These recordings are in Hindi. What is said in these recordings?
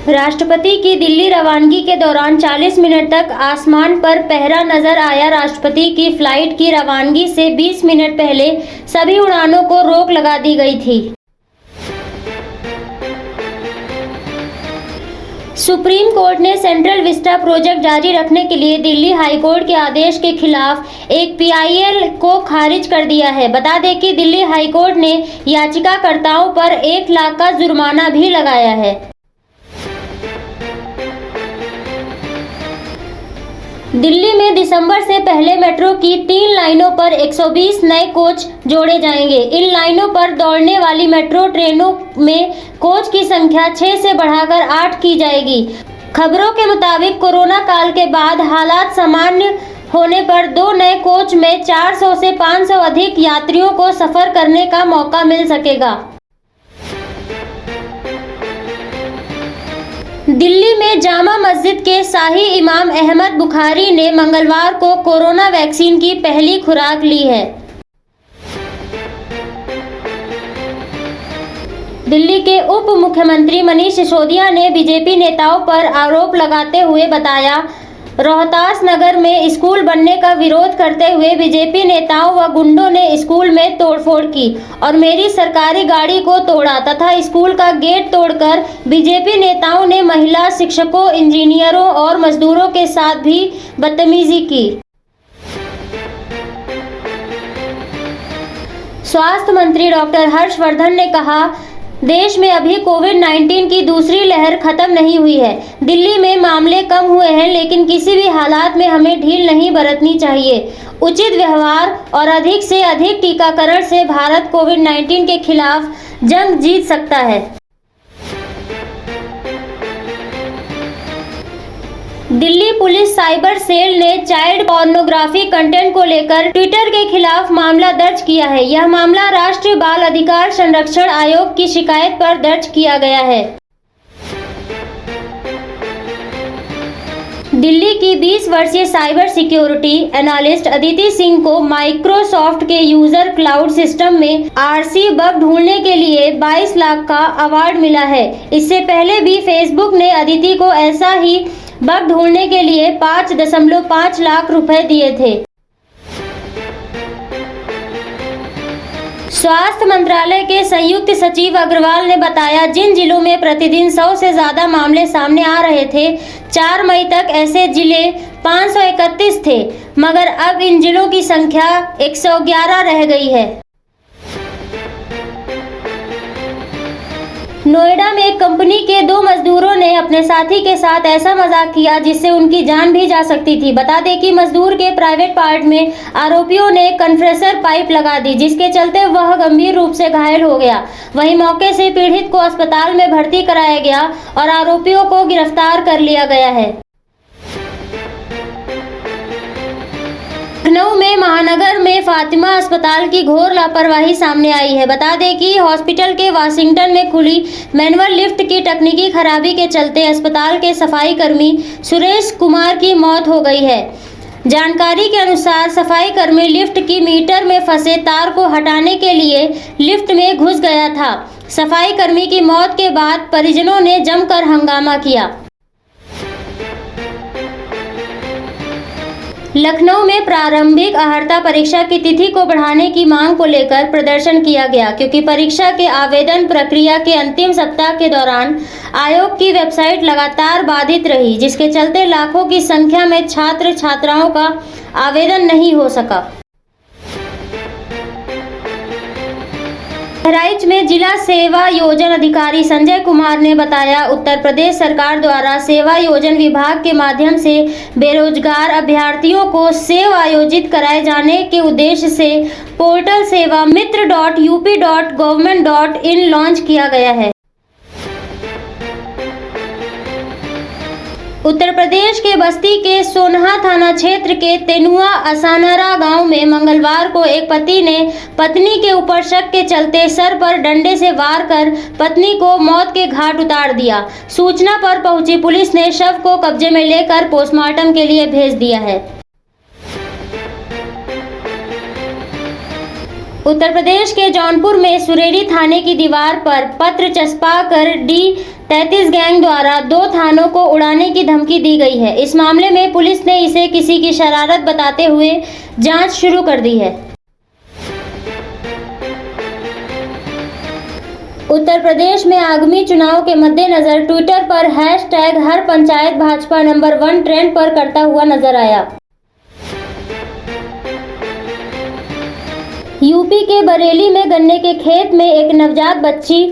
राष्ट्रपति की दिल्ली रवानगी के दौरान 40 मिनट तक आसमान पर पहरा नजर आया। राष्ट्रपति की फ्लाइट की रवानगी से 20 मिनट पहले सभी उड़ानों को रोक लगा दी गई थी। सुप्रीम कोर्ट ने सेंट्रल विस्टा प्रोजेक्ट जारी रखने के लिए दिल्ली हाई कोर्ट के आदेश के खिलाफ एक पीआईएल को खारिज कर दिया है। बता दें कि दिल्ली हाई कोर्ट ने याचिकाकर्ताओं पर 1 लाख का जुर्माना भी लगाया है। दिल्ली में दिसंबर से पहले मेट्रो की 3 लाइनों पर 120 नए कोच जोड़े जाएंगे। इन लाइनों पर दौड़ने वाली मेट्रो ट्रेनों में कोच की संख्या 6 से बढ़ाकर 8 की जाएगी। खबरों के मुताबिक कोरोना काल के बाद हालात सामान्य होने पर 2 नए कोच में 400 से 500 अधिक यात्रियों को सफर करने का मौका मिल सकेगा। दिल्ली में जामा मस्जिद के शाही इमाम अहमद बुखारी ने मंगलवार को कोरोना वैक्सीन की पहली खुराक ली है। दिल्ली के उप मुख्यमंत्री मनीष सिसोदिया ने बीजेपी नेताओं पर आरोप लगाते हुए बताया, रोहतास नगर में स्कूल बनने का विरोध करते हुए बीजेपी नेताओं व गुंडों ने स्कूल में तोड़फोड़ की और मेरी सरकारी गाड़ी को तोड़ा तथा स्कूल का गेट तोड़कर बीजेपी नेताओं ने महिला शिक्षकों, इंजीनियरों और मजदूरों के साथ भी बदतमीजी की। स्वास्थ्य मंत्री डॉक्टर हर्षवर्धन ने कहा, देश में अभी कोविड-19 की दूसरी लहर खत्म नहीं हुई है। दिल्ली में मामले कम हुए हैं, लेकिन किसी भी हालात में हमें ढील नहीं बरतनी चाहिए। उचित व्यवहार और अधिक से अधिक टीकाकरण से भारत कोविड-19 के खिलाफ जंग जीत सकता है। दिल्ली पुलिस साइबर सेल ने चाइल्ड पोर्नोग्राफी कंटेंट को लेकर ट्विटर के खिलाफ मामला दर्ज किया है। यह मामला राष्ट्रीय बाल अधिकार संरक्षण आयोग की शिकायत पर दर्ज किया गया है। दिल्ली की 20 वर्षीय cyber security analyst Aditi Singh को माइक्रोसॉफ्ट के यूजर क्लाउड सिस्टम में आरसी बग ढूंढने के लिए 22 लाख का अवार्ड मिला है। इससे पहले भी फेसबुक ने अदिति को ऐसा ही बग ढूंढने के लिए 5.5 लाख रुपए दिए थे। स्वास्थ्य मंत्रालय के संयुक्त सचिव अग्रवाल ने बताया, जिन जिलों में प्रतिदिन 100 से ज्यादा मामले सामने आ रहे थे, 4 मई तक ऐसे जिले 531 थे, मगर अब इन जिलों की संख्या 111 रह गई है। नोएडा में एक कंपनी के 2 मजदूरों ने अपने साथी के साथ ऐसा मजाक किया जिससे उनकी जान भी जा सकती थी। बता दें कि मजदूर के प्राइवेट पार्ट में आरोपियों ने कंप्रेसर पाइप लगा दी, जिसके चलते वह गंभीर रूप से घायल हो गया। वहीं मौके से पीड़ित को अस्पताल में भर्ती कराया गया और आरोपियों को गिरफ्तार कर लिया गया है। लखनऊ में महानगर में फातिमा अस्पताल की घोर लापरवाही सामने आई है। बता दें कि हॉस्पिटल के वाशिंगटन में खुली मैनुअल लिफ्ट की तकनीकी खराबी के चलते अस्पताल के सफाई कर्मी सुरेश कुमार की मौत हो गई है। जानकारी के अनुसार सफाई कर्मी लिफ्ट की मीटर में फंसे तार को हटाने के लिए लिफ्ट में घुस गया था। सफाई कर्मी की मौत के बाद परिजनों ने जमकर हंगामा किया। लखनऊ में प्रारंभिक अर्हता परीक्षा की तिथि को बढ़ाने की मांग को लेकर प्रदर्शन किया गया, क्योंकि परीक्षा के आवेदन प्रक्रिया के अंतिम सप्ताह के दौरान आयोग की वेबसाइट लगातार बाधित रही, जिसके चलते लाखों की संख्या में छात्र छात्राओं का आवेदन नहीं हो सका। बहराइच में जिला सेवा योजन अधिकारी संजय कुमार ने बताया, उत्तर प्रदेश सरकार द्वारा सेवा योजन विभाग के माध्यम से बेरोजगार अभ्यर्थियों को सेव आयोजित कराए जाने के उद्देश्य से पोर्टल सेवा मित्र.up.government.in लॉन्च किया गया है। उत्तर प्रदेश के बस्ती के सोनहा थाना क्षेत्र के तेनुआ असानरा गांव में मंगलवार को एक पति ने पत्नी के ऊपर शक के चलते सर पर डंडे से वार कर पत्नी को मौत के घाट उतार दिया। सूचना पर पहुंची पुलिस ने शव को कब्जे में लेकर पोस्टमार्टम के लिए भेज दिया है। उत्तर प्रदेश के जौनपुर में सुरेरी थाने की दीवार पर पत्र चस्पा कर D33 गैंग द्वारा 2 थानों को उड़ाने की धमकी दी गई है। इस मामले में पुलिस ने इसे किसी की शरारत बताते हुए जांच शुरू कर दी है। उत्तर प्रदेश में आगामी चुनाव के मद्देनजर ट्विटर पर हैशटैग हर पंचायत भाजपा नंबर 1 ट्रेंड पर करता हुआ नजर आया। यूपी के बरेली में गन्ने के खेत में एक नवजात बच्ची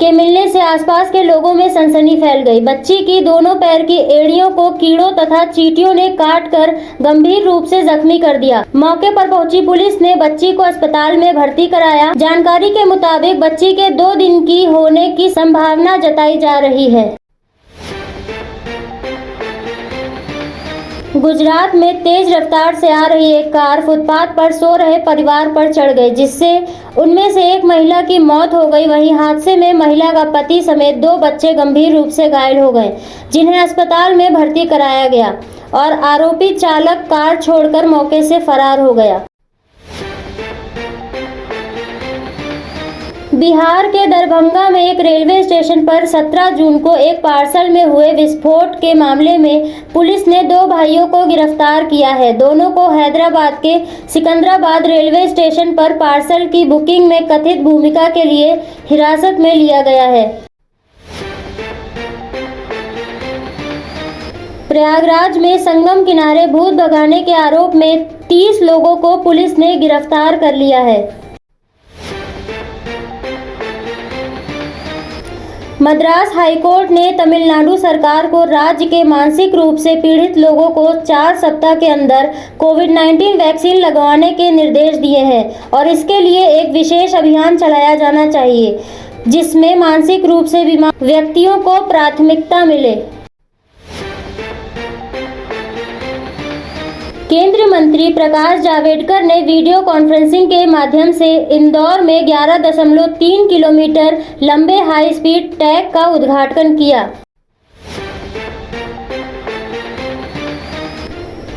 के मिलने से आसपास के लोगों में सनसनी फैल गई। बच्ची की दोनों पैर की एड़ियों को कीड़ों तथा चींटियों ने काट कर गंभीर रूप से जख्मी कर दिया। मौके पर पहुंची पुलिस ने बच्ची को अस्पताल में भर्ती कराया। जानकारी के मुताबिक बच्ची के 2 दिन की होने की संभावना जताई जा रही है। गुजरात में तेज रफ्तार से आ रही एक कार फुटपाथ पर सो रहे परिवार पर चढ़ गई, जिससे उनमें से एक महिला की मौत हो गई। वहीं हादसे में महिला का पति समेत 2 बच्चे गंभीर रूप से घायल हो गए, जिन्हें अस्पताल में भर्ती कराया गया और आरोपी चालक कार छोड़कर मौके से फरार हो गया। बिहार के दरभंगा में एक रेलवे स्टेशन पर 17 जून को एक पार्सल में हुए विस्फोट के मामले में पुलिस ने 2 भाइयों को गिरफ्तार किया है। दोनों को हैदराबाद के सिकंदराबाद रेलवे स्टेशन पर पार्सल की बुकिंग में कथित भूमिका के लिए हिरासत में लिया गया है। प्रयागराज में संगम किनारे भूत भगाने के आरोप में 30 लोगों को पुलिस ने गिरफ्तार कर लिया है। मद्रास हाईकोर्ट ने तमिलनाडु सरकार को राज्य के मानसिक रूप से पीड़ित लोगों को 4 सप्ताह के अंदर कोविड-19 वैक्सीन लगवाने के निर्देश दिए हैं और इसके लिए एक विशेष अभियान चलाया जाना चाहिए, जिसमें मानसिक रूप से बीमार व्यक्तियों को प्राथमिकता मिले। केंद्रीय मंत्री प्रकाश जावड़ेकर ने वीडियो कॉन्फ्रेंसिंग के माध्यम से इंदौर में 11.3 किलोमीटर लंबे हाई स्पीड ट्रैक का उद्घाटन किया।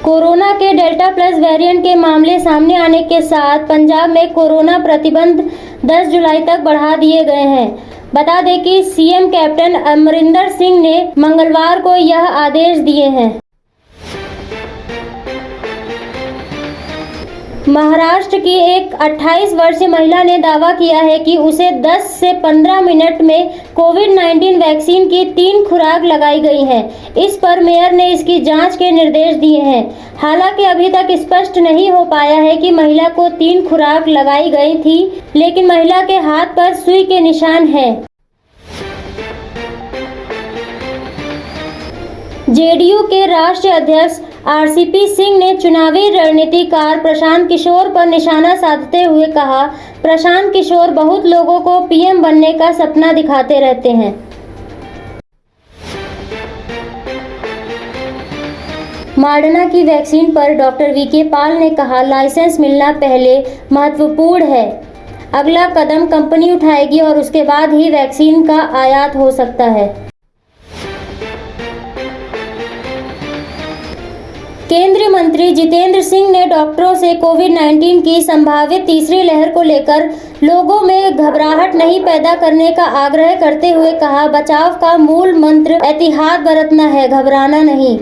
कोरोना के डेल्टा प्लस वेरिएंट के मामले सामने आने के साथ पंजाब में कोरोना प्रतिबंध 10 जुलाई तक बढ़ा दिए गए हैं। बता दें कि सीएम कैप्टन अमरिंदर सिंह ने मंगलवार को यह आदेश दिए हैं। महाराष्ट्र की एक 28 वर्षीय महिला ने दावा किया है कि उसे 10 से 15 मिनट में कोविड-19 वैक्सीन की 3 खुराक लगाई गई है। इस पर मेयर ने इसकी जांच के निर्देश दिए हैं। हालांकि अभी तक स्पष्ट नहीं हो पाया है कि महिला को 3 खुराक लगाई गई थी, लेकिन महिला के हाथ पर सुई के निशान हैं। जेडीयू के राष्ट्रीय अध्यक्ष आरसीपी सिंह ने चुनावी रणनीतिकार प्रशांत किशोर पर निशाना साधते हुए कहा, प्रशांत किशोर बहुत लोगों को पीएम बनने का सपना दिखाते रहते हैं। मॉडर्ना की वैक्सीन पर डॉक्टर वीके पॉल ने कहा, लाइसेंस मिलना पहले महत्वपूर्ण है। अगला कदम कंपनी उठाएगी और उसके बाद ही वैक्सीन का आयात हो सकता है। केंद्रीय मंत्री जितेंद्र सिंह ने डॉक्टरों से कोविड-19 की संभावित तीसरी लहर को लेकर लोगों में घबराहट नहीं पैदा करने का आग्रह करते हुए कहा, बचाव का मूल मंत्र एहतियात बरतना है, घबराना नहीं।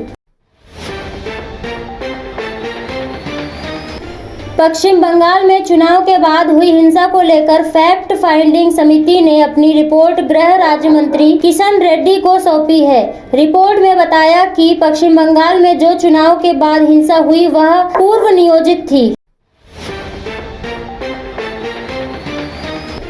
पश्चिम बंगाल में चुनाव के बाद हुई हिंसा को लेकर फैक्ट फाइंडिंग समिति ने अपनी रिपोर्ट गृह राज्य मंत्री किशन रेड्डी को सौंपी है। रिपोर्ट में बताया कि पश्चिम बंगाल में जो चुनाव के बाद हिंसा हुई वह पूर्व नियोजित थी।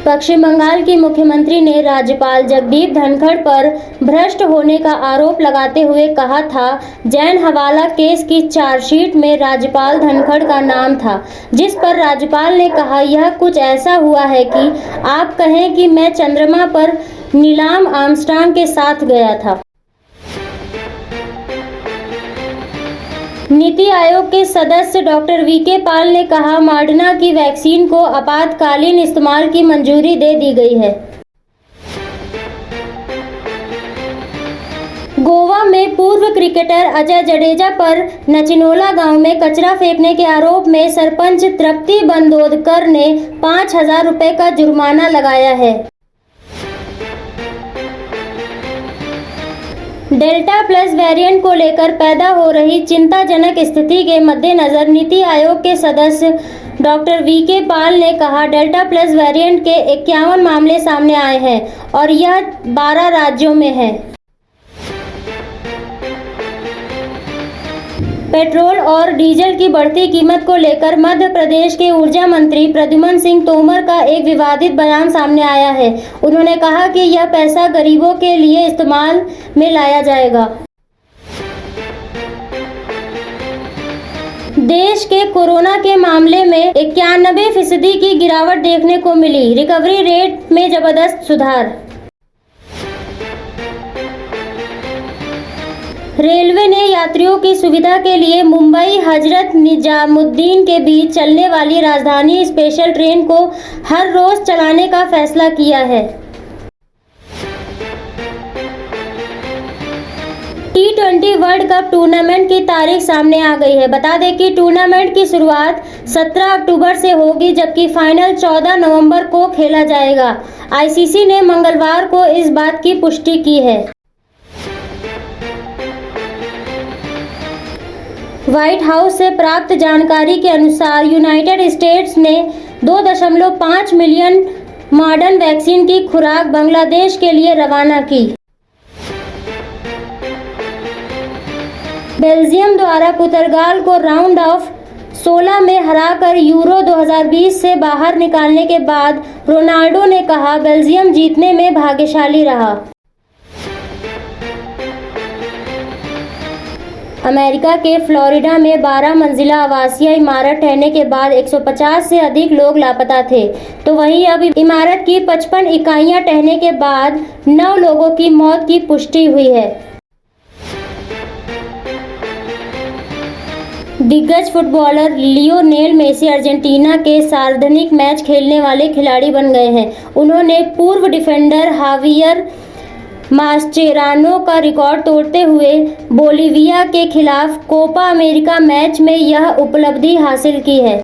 पश्चिम बंगाल की मुख्यमंत्री ने राज्यपाल जगदीप धनखड़ पर भ्रष्ट होने का आरोप लगाते हुए कहा था, जैन हवाला केस की चार्जशीट में राज्यपाल धनखड़ का नाम था, जिस पर राज्यपाल ने कहा, यह कुछ ऐसा हुआ है कि आप कहें कि मैं चंद्रमा पर नील आर्मस्ट्रांग के साथ गया था। नीति आयोग के सदस्य डॉक्टर वीके पॉल ने कहा, मॉडर्ना की वैक्सीन को आपातकालीन इस्तेमाल की मंजूरी दे दी गई है। गोवा में पूर्व क्रिकेटर अजय जडेजा पर नचिनोला गांव में कचरा फेंकने के आरोप में सरपंच तृप्ति बंदोदकर ने 5,000 रुपए का जुर्माना लगाया है। डेल्टा प्लस वेरिएंट को लेकर पैदा हो रही चिंताजनक स्थिति के मद्देनजर नीति आयोग के सदस्य डॉक्टर वीके पॉल ने कहा, डेल्टा प्लस वेरिएंट के 51 मामले सामने आए हैं और यह 12 राज्यों में है। पेट्रोल और डीजल की बढ़ती कीमत को लेकर मध्य प्रदेश के ऊर्जा मंत्री प्रद्युम्न सिंह तोमर का एक विवादित बयान सामने आया है। उन्होंने कहा कि यह पैसा गरीबों के लिए इस्तेमाल में लाया जाएगा। देश के कोरोना के मामले में 91% की गिरावट देखने को मिली। रिकवरी रेट में जबरदस्त सुधार। रेलवे ने यात्रियों की सुविधा के लिए मुंबई हजरत निजामुद्दीन के बीच चलने वाली राजधानी स्पेशल ट्रेन को हर रोज चलाने का फैसला किया है। T20 वर्ल्ड कप टूर्नामेंट की तारीख सामने आ गई है। बता दें कि टूर्नामेंट की शुरुआत 17 अक्टूबर से होगी, जबकि फाइनल 14 नवंबर को खेला जाएगा। आईसीसी ने मंगलवार को इस बात की पुष्टि की है। व्हाइट हाउस से प्राप्त जानकारी के अनुसार यूनाइटेड स्टेट्स ने 2.5 मिलियन मॉडर्न वैक्सीन की खुराक बांग्लादेश के लिए रवाना की। बेल्जियम द्वारा पुर्तगाल को राउंड ऑफ 16 में हराकर यूरो 2020 से बाहर निकालने के बाद रोनाल्डो ने कहा, बेल्जियम जीतने में भाग्यशाली रहा। अमेरिका के फ्लोरिडा में 12 मंजिला आवासीय इमारत ढहने के बाद 150 से अधिक लोग लापता थे, तो वहीं अब इमारत की 55 इकाइयां ढहने के बाद 9 लोगों की मौत की पुष्टि हुई है। दिग्गज फुटबॉलर लियोनेल मेसी अर्जेंटीना के सार्वजनिक मैच खेलने वाले खिलाड़ी बन गए हैं। उन्होंने पूर्व डिफेंडर हावियर मास्चेरानो का रिकॉर्ड तोड़ते हुए बोलिविया के खिलाफ कोपा अमेरिका मैच में यह उपलब्धि हासिल की है।